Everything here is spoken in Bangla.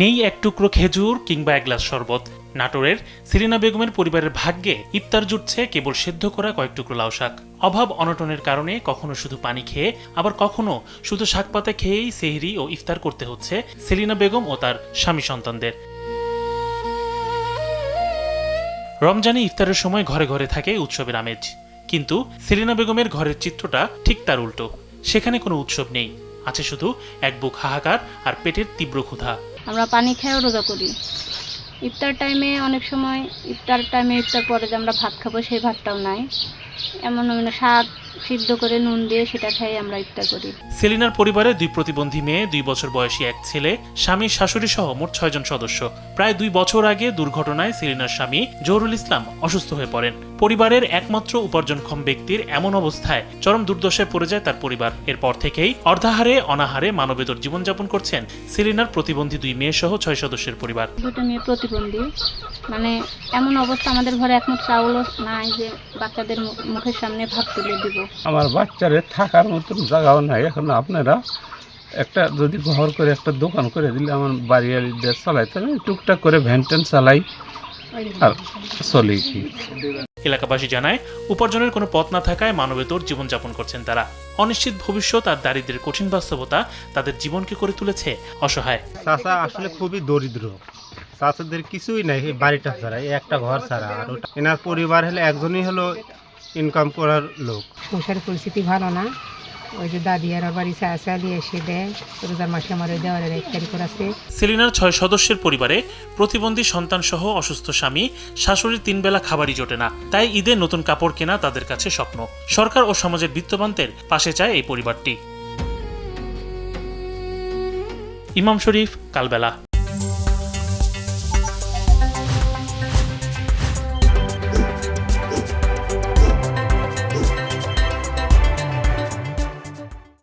নেই এক টুকরো খেজুর কিংবা এক গ্লাস শরবত। নাটোরের সেলিনা বেগমের পরিবারের ভাগ্যে ইফতার জুটছে কেবল সেদ্ধ করা কয়েক টুকরো লাউ শাক। অভাব অনটনের কারণে কখনো শুধু পানি খেয়ে, আবার কখনো শুধু শাকপাতা খেয়েই সেহরি ও ইফতার করতে হচ্ছে সেলিনা বেগম ও তার স্বামী সন্তানদের। রমজানে ইফতারের সময় ঘরে ঘরে থাকে উৎসবের আমেজ, কিন্তু সেলিনা বেগমের ঘরের চিত্রটা ঠিক তার উল্টো। সেখানে কোনো উৎসব নেই, আছে শুধু এক বুক হাহাকার আর পেটের তীব্র ক্ষুধা। আমরা পানি খেয়েও রোজা করি। ইফতার টাইমে ইফতার পরে যে আমরা ভাত খাবো সেই ভাতটাও নাই, এমন শাক সিদ্ধ করে নুন দিয়ে সেটা খেয়ে আমরা ইফতার করি। সেলিনার পরিবারে 2 প্রতিবন্ধী মেয়ে, 2 বছর বয়সী এক ছেলে, স্বামী শাশুড়ি সহ মোট 6 জন সদস্য। প্রায় 2 বছর আগে দুর্ঘটনায় সেলিনার স্বামী জহুরুল ইসলাম অসুস্থ হয়ে পড়েন। পরিবারের একমাত্র উপার্জনক্ষম ব্যক্তির এমন অবস্থায় চরম দুর্দশায় পড়ে যায় তার পরিবার। এরপর থেকেই অর্ধাহারে অনাহারে মানবেতর জীবনযাপন করছেন সেলিনার প্রতিবন্ধী 2 মেয়ে সহ 6 সদস্যের পরিবার। 2টা মেয়ে প্রতিবন্ধী, এমন অবস্থা আমাদের ঘরে একমাত্র চাউলও নাই যে বাচ্চাদের মুখের সামনে ভাত তুলে দিব। আমার বাচ্চারে থাকার মতন জায়গাও নাই। এখন আপনারা একটা যদি ঘর করে একটা দোকান করে দিলে আমার বাড়িয়ালিদের চালাইতে আমি টুকটাক করে ভ্যান ট্যান চালাই আর চলি কি। এলাকাবাসী জানায়, উপার্জনের কোনো পথ না থাকায় মানবেতর জীবনযাপন করছেন তারা। অনিশ্চিত ভবিষ্যৎ আর দারিদ্র্যের কঠিন বাস্তবতা তাদের জীবনকে করে তুলেছে অসহায়। চাচা আসলে খুবই দরিদ্র, চাচাদের কিছুই নাই, এই বাড়িটা ছাড়া, এই একটা ঘর ছাড়া। আর এনার পরিবার হলে একজনই হলো ইনকাম করার লোক। সংসারের পরিস্থিতি ভালো না, ওই যে দাদি আর বাড়ি চালিয়ে এসে দেয়, রোজার মাসে আমার ওই দেওয়ালের ইফতারি করাছে। সেলিনার 6 সদস্যের পরিবারে প্রতিবন্ধী সন্তান সহ অসুস্থ স্বামী, শাশুড়ির 3 বেলা খাবারই জোটে না। তাই ঈদে নতুন কাপড় কেনা তাদের কাছে স্বপ্ন। সরকার ও সমাজের বিত্তবানদের পাশে চায় এই পরিবারটি। ইমাম শরীফ, কালবেলা।